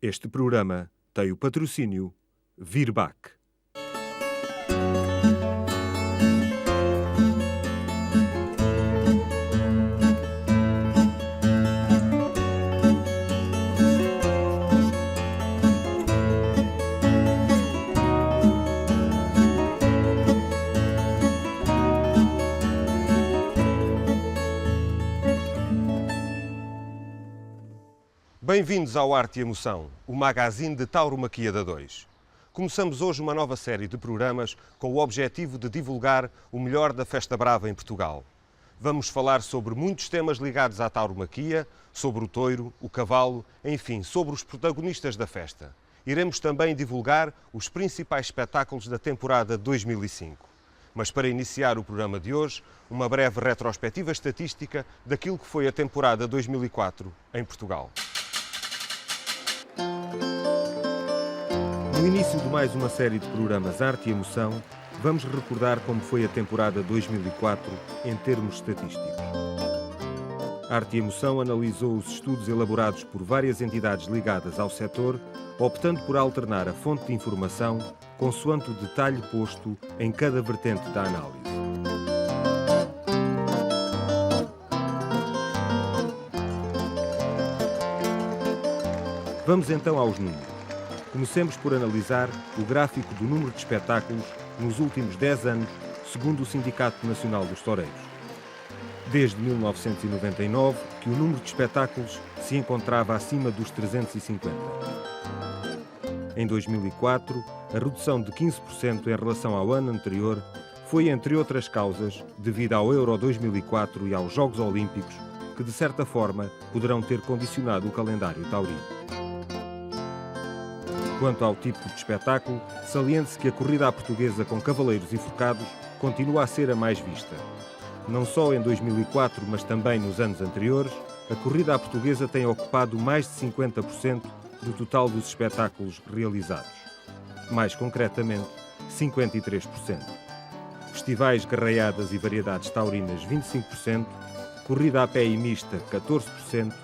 Este programa tem o patrocínio Virbac. Bem-vindos ao Arte e Emoção, o magazine de Tauromaquia da 2. Começamos hoje uma nova série de programas com o objetivo de divulgar o melhor da Festa Brava em Portugal. Vamos falar sobre muitos temas ligados à tauromaquia, sobre o touro, o cavalo, enfim, sobre os protagonistas da festa. Iremos também divulgar os principais espetáculos da temporada 2005. Mas para iniciar o programa de hoje, uma breve retrospectiva estatística daquilo que foi a temporada 2004 em Portugal. No início de mais uma série de programas Arte e Emoção, vamos recordar como foi a temporada 2004 em termos estatísticos. Arte e Emoção analisou os estudos elaborados por várias entidades ligadas ao setor, optando por alternar a fonte de informação consoante o detalhe posto em cada vertente da análise. Vamos então aos números. Comecemos por analisar o gráfico do número de espetáculos nos últimos 10 anos, segundo o Sindicato Nacional dos Toureiros. Desde 1999 que o número de espetáculos se encontrava acima dos 350. Em 2004, a redução de 15% em relação ao ano anterior foi, entre outras causas, devido ao Euro 2004 e aos Jogos Olímpicos, que de certa forma poderão ter condicionado o calendário taurino. Quanto ao tipo de espetáculo, saliente-se que a corrida à portuguesa com cavaleiros e forcados continua a ser a mais vista. Não só em 2004, mas também nos anos anteriores, a corrida à portuguesa tem ocupado mais de 50% do total dos espetáculos realizados. Mais concretamente, 53%. Festivais, garraiadas e variedades taurinas, 25%, corrida a pé e mista, 14%,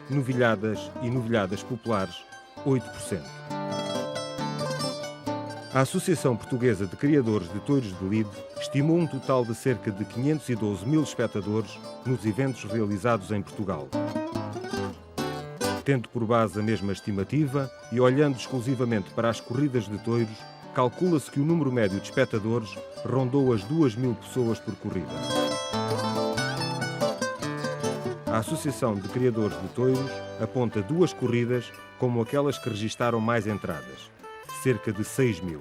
novilhadas e novilhadas populares, 8%. A Associação Portuguesa de Criadores de Touros de Lide estimou um total de cerca de 512 mil espectadores nos eventos realizados em Portugal. Tendo por base a mesma estimativa e olhando exclusivamente para as corridas de touros, calcula-se que o número médio de espectadores rondou as 2.000 pessoas por corrida. A Associação de Criadores de Touros aponta duas corridas como aquelas que registaram mais entradas, cerca de 6.000.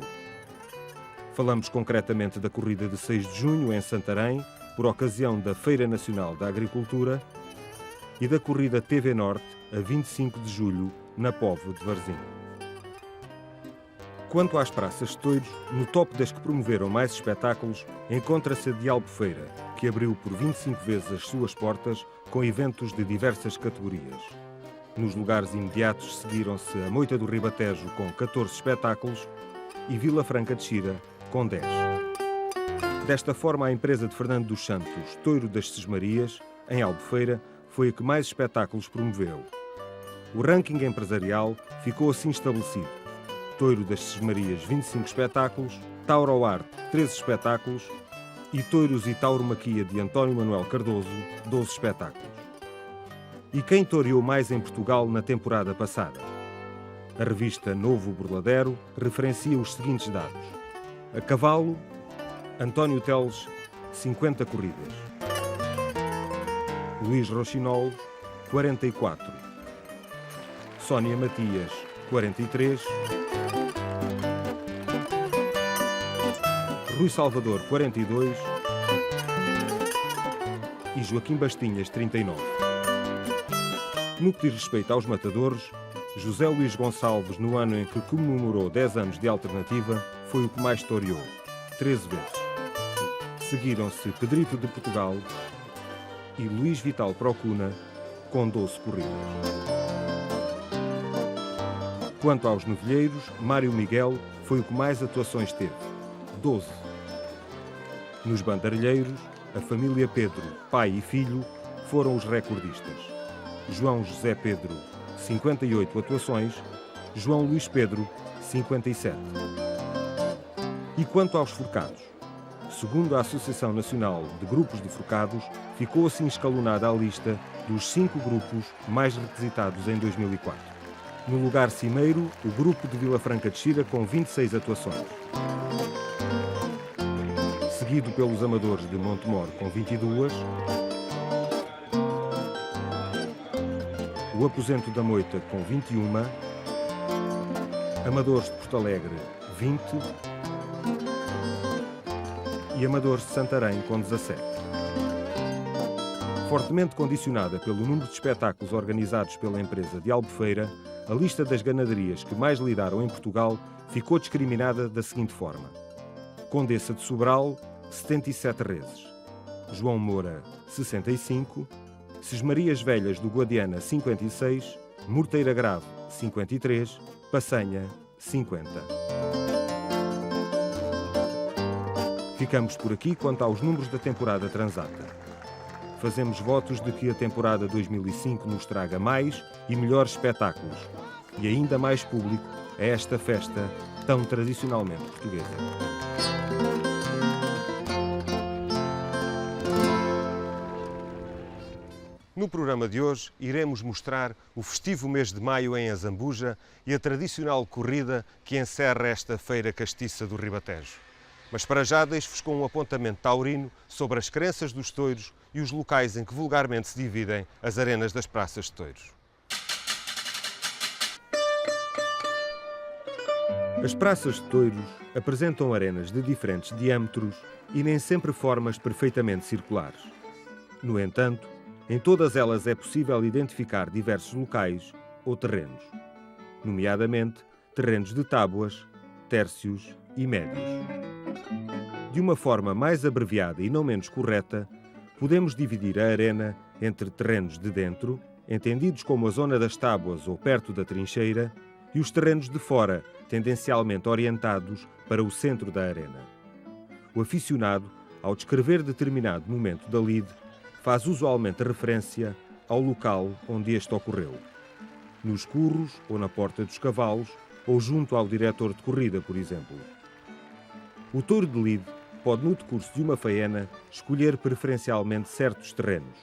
Falamos concretamente da corrida de 6 de junho em Santarém, por ocasião da Feira Nacional da Agricultura, e da corrida TV Norte, a 25 de julho, na Póvoa de Varzim. Quanto às praças de touros, no top das que promoveram mais espetáculos, encontra-se a de Albufeira, que abriu por 25 vezes as suas portas com eventos de diversas categorias. Nos lugares imediatos seguiram-se a Moita do Ribatejo com 14 espetáculos e Vila Franca de Xira com 10. Desta forma, a empresa de Fernando dos Santos, Touro das Sesmarias, em Albufeira, foi a que mais espetáculos promoveu. O ranking empresarial ficou assim estabelecido: Touro das Sesmarias, 25 espetáculos, Tauro ao Arte, 13 espetáculos e Touros e Tauromaquia de António Manuel Cardoso, 12 espetáculos. E quem toreou mais em Portugal na temporada passada? A revista Novo Burladero referencia os seguintes dados. A cavalo, António Teles, 50 corridas. Luís Rochinol, 44. Sónia Matias, 43. Rui Salvador, 42. E Joaquim Bastinhas, 39. No que diz respeito aos matadores, José Luís Gonçalves, no ano em que comemorou 10 anos de alternativa, foi o que mais toreou, 13 vezes. Seguiram-se Pedrito de Portugal e Luís Vital Procuna, com 12 corridas. Quanto aos novilheiros, Mário Miguel foi o que mais atuações teve, 12. Nos bandarilheiros, a família Pedro, pai e filho, foram os recordistas. João José Pedro, 58 atuações, João Luís Pedro, 57. E quanto aos forcados? Segundo a Associação Nacional de Grupos de Forcados, ficou assim escalonada a lista dos 5 grupos mais requisitados em 2004. No lugar cimeiro, o grupo de Vila Franca de Xira com 26 atuações. Seguido pelos amadores de Montemor com 22, o Aposento da Moita com 21, amadores de Porto Alegre 20 e amadores de Santarém com 17. Fortemente condicionada pelo número de espetáculos organizados pela empresa de Albufeira, a lista das ganaderias que mais lidaram em Portugal ficou discriminada da seguinte forma: Condessa de Sobral, 77 reses; João Moura, 65; Sesmarias Velhas do Guadiana, 56; Morteira Grave, 53; Passanha, 50. Ficamos por aqui quanto aos números da temporada transata. Fazemos votos de que a temporada 2005 nos traga mais e melhores espetáculos e ainda mais público a esta festa tão tradicionalmente portuguesa. No programa de hoje iremos mostrar o festivo mês de maio em Azambuja e a tradicional corrida que encerra esta feira castiça do Ribatejo. Mas para já deixo-vos com um apontamento taurino sobre as crenças dos touros e os locais em que vulgarmente se dividem as arenas das praças de touros. As praças de touros apresentam arenas de diferentes diâmetros e nem sempre formas perfeitamente circulares. No entanto, em todas elas é possível identificar diversos locais ou terrenos, nomeadamente terrenos de tábuas, tércios e médios. De uma forma mais abreviada e não menos correta, podemos dividir a arena entre terrenos de dentro, entendidos como a zona das tábuas ou perto da trincheira, e os terrenos de fora, tendencialmente orientados para o centro da arena. O aficionado, ao descrever determinado momento da lide, faz usualmente referência ao local onde este ocorreu. Nos curros ou na porta dos cavalos, ou junto ao diretor de corrida, por exemplo. O touro de lide pode, no decurso de uma faena, escolher preferencialmente certos terrenos.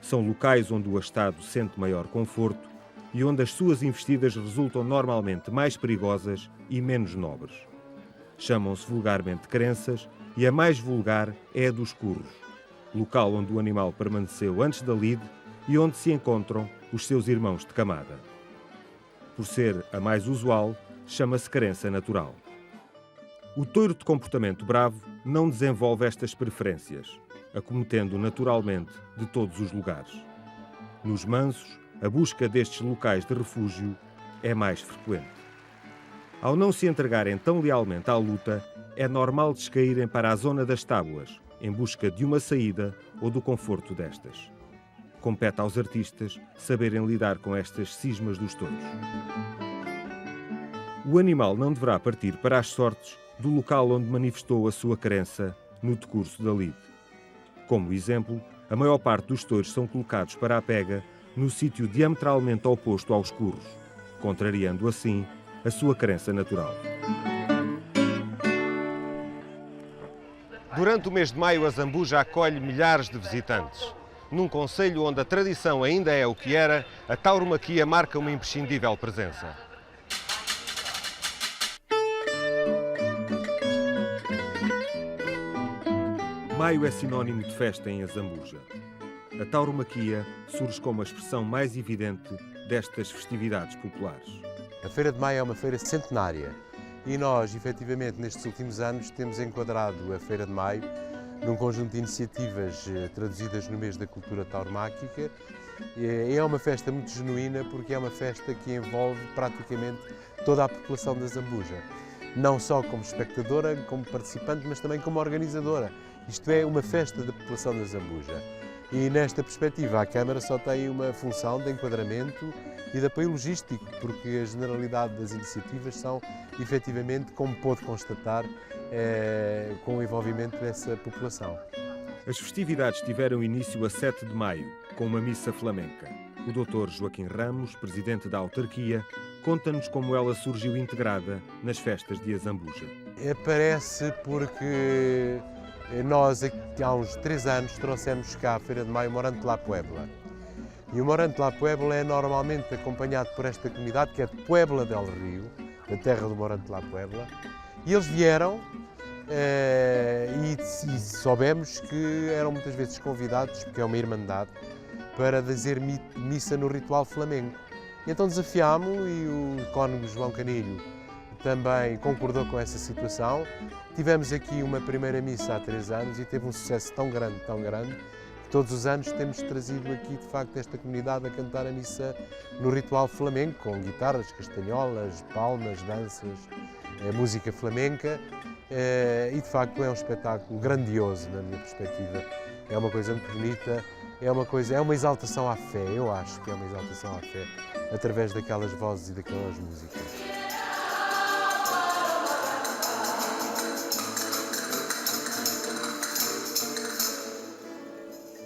São locais onde o astado sente maior conforto e onde as suas investidas resultam normalmente mais perigosas e menos nobres. Chamam-se vulgarmente crenças e a mais vulgar é a dos curros, local onde o animal permaneceu antes da lide e onde se encontram os seus irmãos de camada. Por ser a mais usual, chama-se crença natural. O touro de comportamento bravo não desenvolve estas preferências, acometendo naturalmente de todos os lugares. Nos mansos, a busca destes locais de refúgio é mais frequente. Ao não se entregarem tão lealmente à luta, é normal descaírem para a zona das tábuas, em busca de uma saída ou do conforto destas. Compete aos artistas saberem lidar com estas cismas dos touros. O animal não deverá partir para as sortes do local onde manifestou a sua crença no decurso da lide. Como exemplo, a maior parte dos touros são colocados para a pega no sítio diametralmente oposto aos curros, contrariando assim a sua crença natural. Durante o mês de maio, a Zambuja acolhe milhares de visitantes. Num concelho onde a tradição ainda é o que era, a tauromaquia marca uma imprescindível presença. Maio é sinónimo de festa em Azambuja. A tauromaquia surge como a expressão mais evidente destas festividades populares. A Feira de Maio é uma feira centenária e nós, efetivamente, nestes últimos anos, temos enquadrado a Feira de Maio num conjunto de iniciativas traduzidas no mês da cultura tauromáquica. É uma festa muito genuína porque é uma festa que envolve praticamente toda a população da Zambuja. Não só como espectadora, como participante, mas também como organizadora. Isto é uma festa da população da Zambuja. E nesta perspectiva a Câmara só tem uma função de enquadramento e de apoio logístico, porque a generalidade das iniciativas são, efetivamente, como pôde constatar, com o envolvimento dessa população. As festividades tiveram início a 7 de maio, com uma missa flamenca. O Dr. Joaquim Ramos, presidente da autarquia, conta-nos como ela surgiu integrada nas festas de Azambuja. Aparece porque nós, há uns 3 anos, trouxemos cá a Feira de Maio Morante La Puebla. E o Morante La Puebla é normalmente acompanhado por esta comunidade, que é de Puebla del Rio, da terra do Morante La Puebla. E eles vieram e soubemos que eram muitas vezes convidados, porque é uma irmandade, para dizer missa no ritual flamengo. E então desafiámo e o cônego João Canilho também concordou com essa situação. Tivemos aqui uma primeira missa há 3 anos e teve um sucesso tão grande, que todos os anos temos trazido aqui, de facto, esta comunidade a cantar a missa no ritual flamengo, com guitarras, castanholas, palmas, danças, música flamenca. E, de facto, é um espetáculo grandioso, na minha perspectiva. É uma coisa muito bonita, é uma exaltação à fé, eu acho que é uma exaltação à fé, através daquelas vozes e daquelas músicas.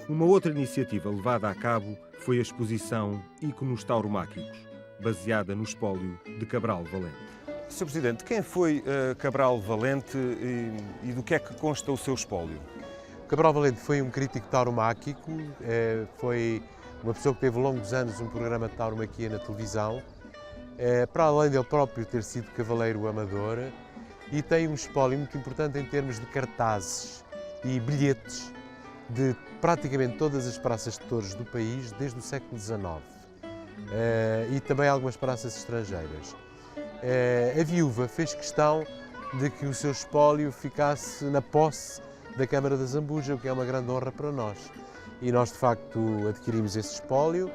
Uma outra iniciativa levada a cabo foi a exposição Íconos Tauromáquicos, baseada no espólio de Cabral Valente. Sr. Presidente, quem foi Cabral Valente e do que é que consta o seu espólio? Cabral Valente foi um crítico tauromáquico, foi uma pessoa que teve longos anos um programa de tauromaquia na televisão, para além dele próprio ter sido cavaleiro amador, e tem um espólio muito importante em termos de cartazes e bilhetes de praticamente todas as praças de touros do país desde o século XIX e também algumas praças estrangeiras. A viúva fez questão de que o seu espólio ficasse na posse da Câmara de Azambuja, o que é uma grande honra para nós. E nós, de facto, adquirimos esse espólio,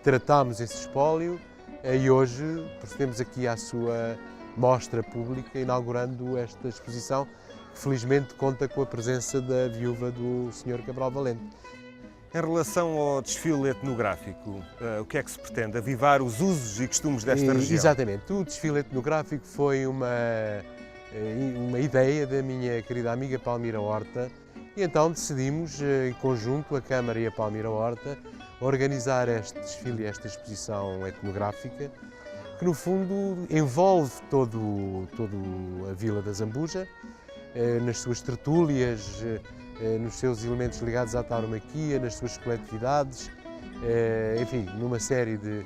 tratámos esse espólio e hoje procedemos aqui à sua mostra pública, inaugurando esta exposição, que felizmente conta com a presença da viúva do Sr. Cabral Valente. Em relação ao desfile etnográfico, o que é que se pretende? Avivar os usos e costumes desta região? Exatamente. O desfile etnográfico foi uma ideia da minha querida amiga Palmira Horta e então decidimos, em conjunto, a Câmara e a Palmira Horta, organizar este desfile e esta exposição etnográfica que, no fundo, envolve toda a Vila de Azambuja, nas suas tertúlias, nos seus elementos ligados à tauromaquia, nas suas coletividades, enfim, numa série de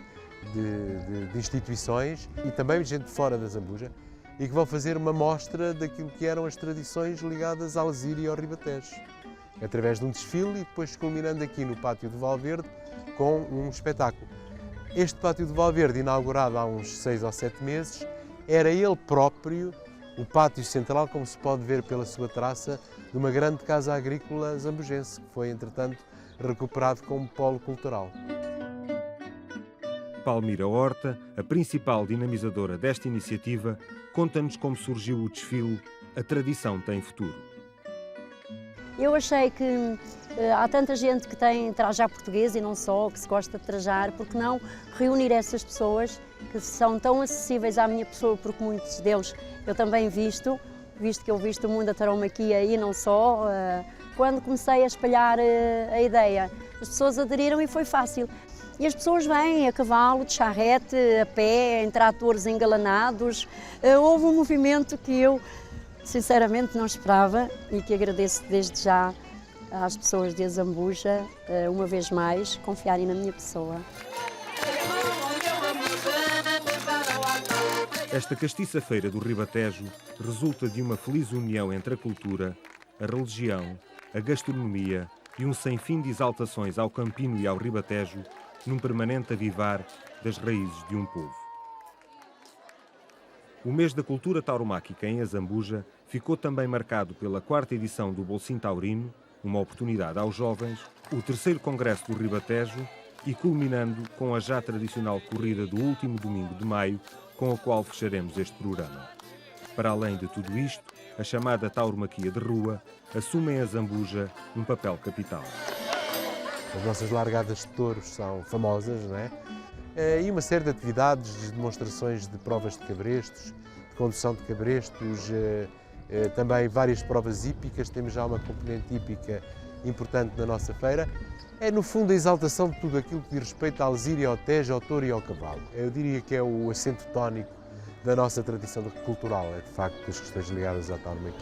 instituições e também gente de fora da Azambuja, e que vão fazer uma mostra daquilo que eram as tradições ligadas à Alzira e ao Ribatejo, através de um desfile e depois culminando aqui no Pátio do Valverde com um espetáculo. Este Pátio do Valverde, inaugurado há uns 6 ou 7 meses, era ele próprio o pátio central, como se pode ver pela sua traça, de uma grande casa agrícola zambujense, que foi, entretanto, recuperado como polo cultural. Palmira Horta, a principal dinamizadora desta iniciativa, conta-nos como surgiu o desfile A Tradição Tem Futuro. Eu achei que há tanta gente que tem trajar português e não só, que se gosta de trajar, porque não reunir essas pessoas que são tão acessíveis à minha pessoa, porque muitos deles eu também visto que eu visto o mundo da tauromaquia e não só. Quando comecei a espalhar a ideia, as pessoas aderiram e foi fácil. E as pessoas vêm a cavalo, de charrete, a pé, em tratores engalanados. Houve um movimento que eu, sinceramente, não esperava e que agradeço desde já às pessoas de Azambuja, uma vez mais, confiarem na minha pessoa. Esta castiça feira do Ribatejo resulta de uma feliz união entre a cultura, a religião, a gastronomia e um sem fim de exaltações ao Campino e ao Ribatejo, num permanente avivar das raízes de um povo. O mês da cultura tauromáquica em Azambuja ficou também marcado pela 4ª edição do Bolsim Taurino, uma oportunidade aos jovens, o 3º Congresso do Ribatejo e culminando com a já tradicional corrida do último domingo de maio, com a qual fecharemos este programa. Para além de tudo isto, a chamada tauromaquia de rua assume em Azambuja um papel capital. As nossas largadas de touros são famosas, não é? E uma série de atividades, de demonstrações de provas de cabrestos, de condução de cabrestos, também várias provas hípicas. Temos já uma componente hípica importante na nossa feira. É, no fundo, a exaltação de tudo aquilo que diz respeito à Alzíria, ao Tejo, ao touro e ao cavalo. Eu diria que é o acento tónico da nossa tradição cultural, é de facto as questões ligadas à tauromaquia.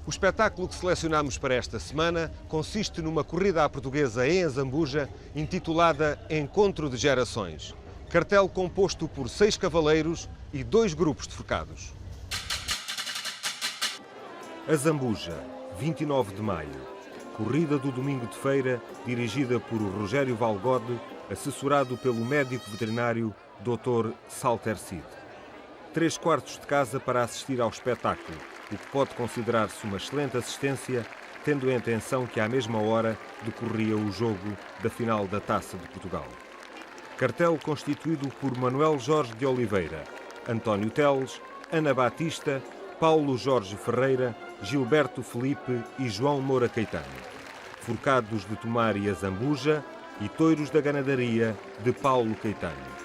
O espetáculo que selecionamos para esta semana consiste numa corrida à portuguesa em Azambuja, intitulada Encontro de Gerações. Cartel composto por 6 cavaleiros e 2 grupos de forcados. Azambuja, 29 de maio. Corrida do domingo de feira, dirigida por Rogério Valgode, assessorado pelo médico veterinário Dr. Salter Cid. 3/4 de casa para assistir ao espetáculo, o que pode considerar-se uma excelente assistência, tendo em atenção que à mesma hora decorria o jogo da final da Taça de Portugal. Cartel constituído por Manuel Jorge de Oliveira, António Teles, Ana Batista, Paulo Jorge Ferreira, Gilberto Felipe e João Moura Caetano. Forcados de Tomar e Azambuja e Toiros da Ganadaria de Paulo Caetano.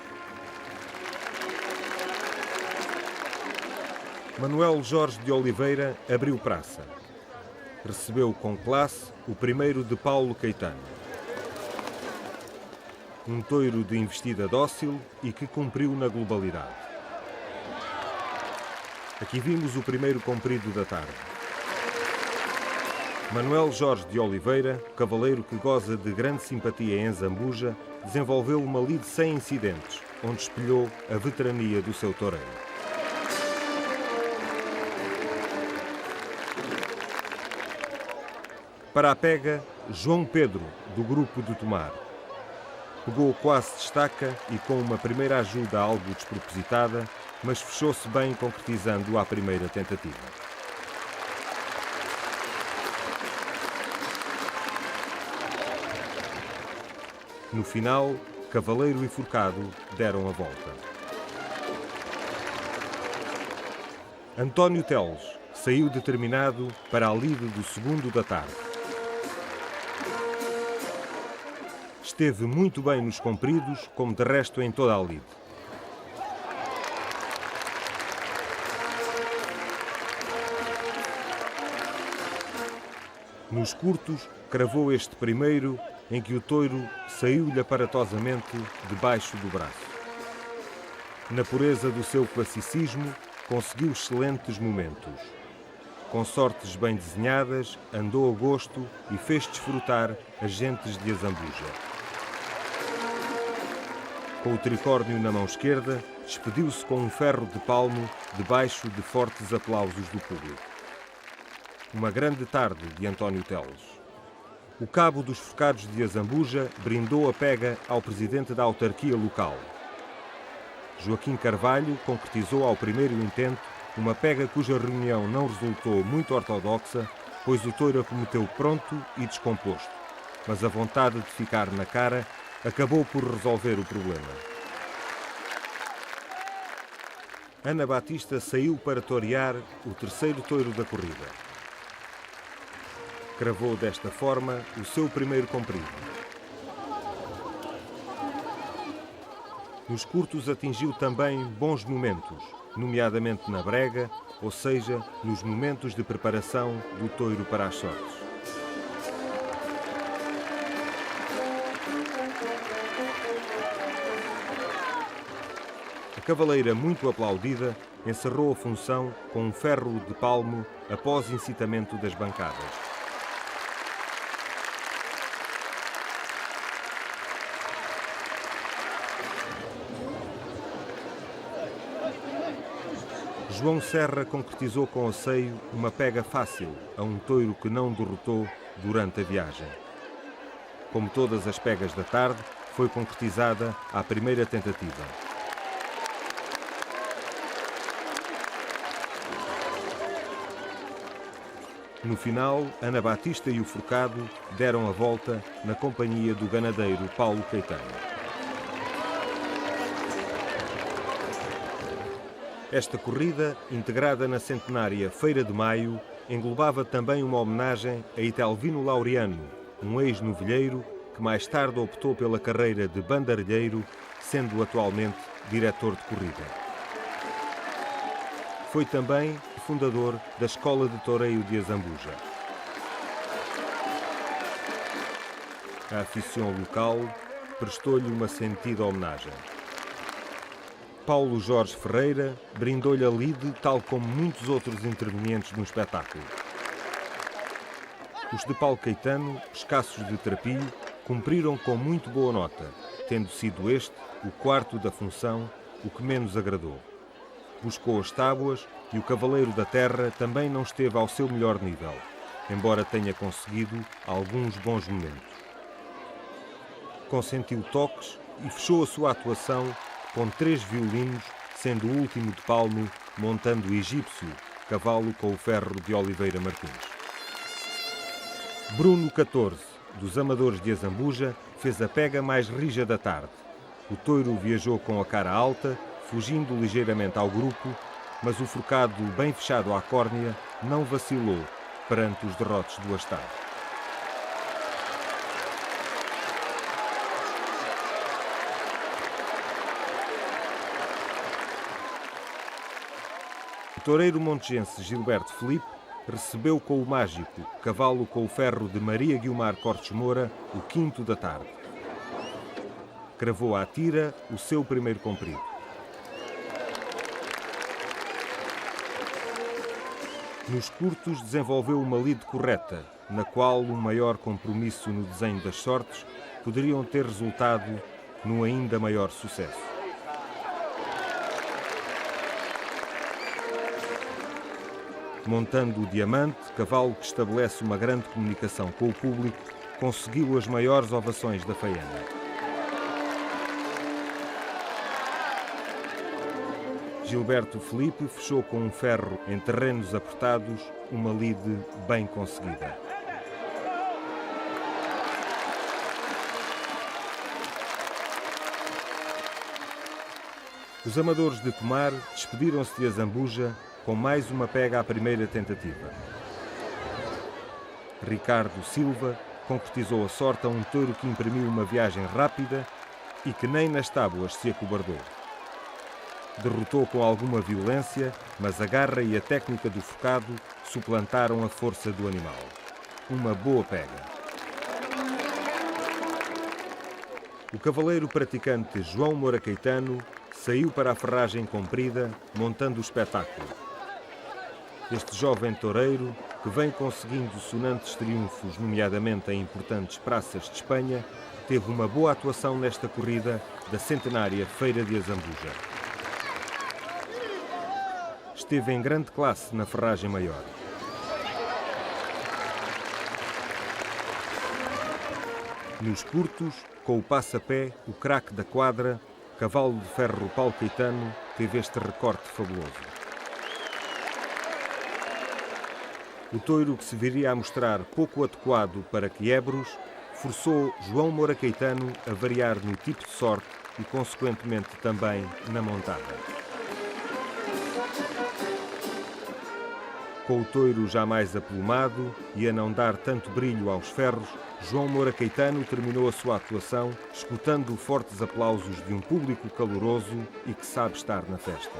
Manuel Jorge de Oliveira abriu praça. Recebeu com classe o primeiro de Paulo Caetano. Um toiro de investida dócil e que cumpriu na globalidade. Aqui vimos o primeiro comprido da tarde. Manuel Jorge de Oliveira, cavaleiro que goza de grande simpatia em Azambuja, desenvolveu uma lide sem incidentes, onde espelhou a veterania do seu toureiro. Para a pega, João Pedro, do grupo de Tomar. Pegou quase destaca e com uma primeira ajuda algo despropositada, mas fechou-se bem concretizando à primeira tentativa. No final, Cavaleiro e Forcado deram a volta. António Teles saiu determinado para a lide do segundo da tarde. Esteve muito bem nos compridos, como de resto em toda a lide. Nos curtos, cravou este primeiro, em que o toiro saiu-lhe aparatosamente debaixo do braço. Na pureza do seu classicismo, conseguiu excelentes momentos. Com sortes bem desenhadas, andou a gosto e fez desfrutar as gentes de Azambuja. Com o tricórnio na mão esquerda, despediu-se com um ferro de palmo debaixo de fortes aplausos do público. Uma grande tarde de António Teles. O cabo dos Forcados de Azambuja brindou a pega ao presidente da autarquia local. Joaquim Carvalho concretizou ao primeiro intento uma pega cuja reunião não resultou muito ortodoxa, pois o touro a cometeu pronto e descomposto, mas a vontade de ficar na cara acabou por resolver o problema. Ana Batista saiu para torear o terceiro toiro da corrida. Cravou desta forma o seu primeiro comprido. Nos curtos atingiu também bons momentos, nomeadamente na brega, ou seja, nos momentos de preparação do toiro para as sortes. A cavaleira, muito aplaudida, encerrou a função com um ferro de palmo após incitamento das bancadas. João Serra concretizou com asseio uma pega fácil a um toiro que não derrotou durante a viagem. Como todas as pegas da tarde, foi concretizada à primeira tentativa. No final, Ana Batista e o Forcado deram a volta na companhia do ganadeiro Paulo Caetano. Esta corrida, integrada na centenária Feira de Maio, englobava também uma homenagem a Itelvino Laureano, um ex-novilheiro que mais tarde optou pela carreira de bandarilheiro, sendo atualmente diretor de corrida. Foi também fundador da Escola de Toureio de Azambuja. A aficião local prestou-lhe uma sentida homenagem. Paulo Jorge Ferreira brindou-lhe a lide, tal como muitos outros intervenientes no espetáculo. Os de Paulo Caetano, escassos de trapilho, cumpriram com muito boa nota, tendo sido este, o quarto da função, o que menos agradou. Buscou as tábuas e o Cavaleiro da Terra também não esteve ao seu melhor nível, embora tenha conseguido alguns bons momentos. Consentiu toques e fechou a sua atuação com 3 violinos, sendo o último de palmo montando o egípcio, cavalo com o ferro de Oliveira Martins. Bruno XIV, dos Amadores de Azambuja, fez a pega mais rija da tarde. O touro viajou com a cara alta, fugindo ligeiramente ao grupo, mas o forcado bem fechado à córnea não vacilou perante os derrotes do Astado. O toureiro montejense Gilberto Felipe recebeu com o mágico cavalo com o ferro de Maria Guiomar Cortes Moura o quinto da tarde. Cravou à tira o seu primeiro comprido. Nos curtos desenvolveu uma lide correta, na qual um maior compromisso no desenho das sortes poderiam ter resultado num ainda maior sucesso. Montando o Diamante, cavalo que estabelece uma grande comunicação com o público, conseguiu as maiores ovações da faena. Gilberto Felipe fechou com um ferro em terrenos apertados uma lide bem conseguida. Os Amadores de Tomar despediram-se de Azambuja com mais uma pega à primeira tentativa. Ricardo Silva concretizou a sorte a um touro que imprimiu uma viagem rápida e que nem nas tábuas se acobardou. Derrotou com alguma violência, mas a garra e a técnica do focado suplantaram a força do animal. Uma boa pega. O cavaleiro praticante João Moura Caetano saiu para a ferragem comprida, montando o espetáculo. Este jovem toureiro, que vem conseguindo sonantes triunfos, nomeadamente em importantes praças de Espanha, teve uma boa atuação nesta corrida da centenária Feira de Azambuja. Esteve em grande classe na ferragem maior. Nos curtos, com o passo-a-pé, o craque da quadra, cavalo de ferro Paulo Caetano, teve este recorte fabuloso. O touro, que se viria a mostrar pouco adequado para quiebros, forçou João Moura Caetano a variar no tipo de sorte e, consequentemente, também na montada. Com o touro já mais aplumado e a não dar tanto brilho aos ferros, João Moura Caetano terminou a sua atuação escutando fortes aplausos de um público caloroso e que sabe estar na festa.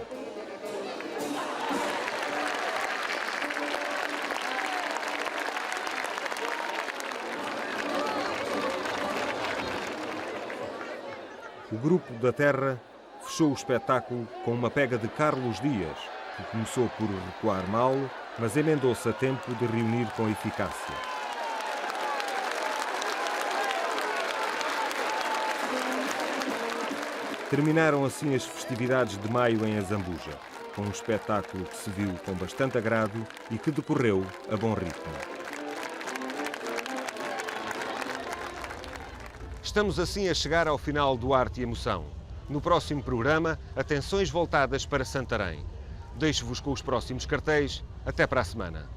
O Grupo da Terra fechou o espetáculo com uma pega de Carlos Dias, que começou por recuar mal, mas emendou-se a tempo de reunir com eficácia. Terminaram assim as festividades de maio em Azambuja, com um espetáculo que se viu com bastante agrado e que decorreu a bom ritmo. Estamos assim a chegar ao final do Arte e Emoção. No próximo programa, atenções voltadas para Santarém. Deixo-vos com os próximos cartéis. Até para a semana.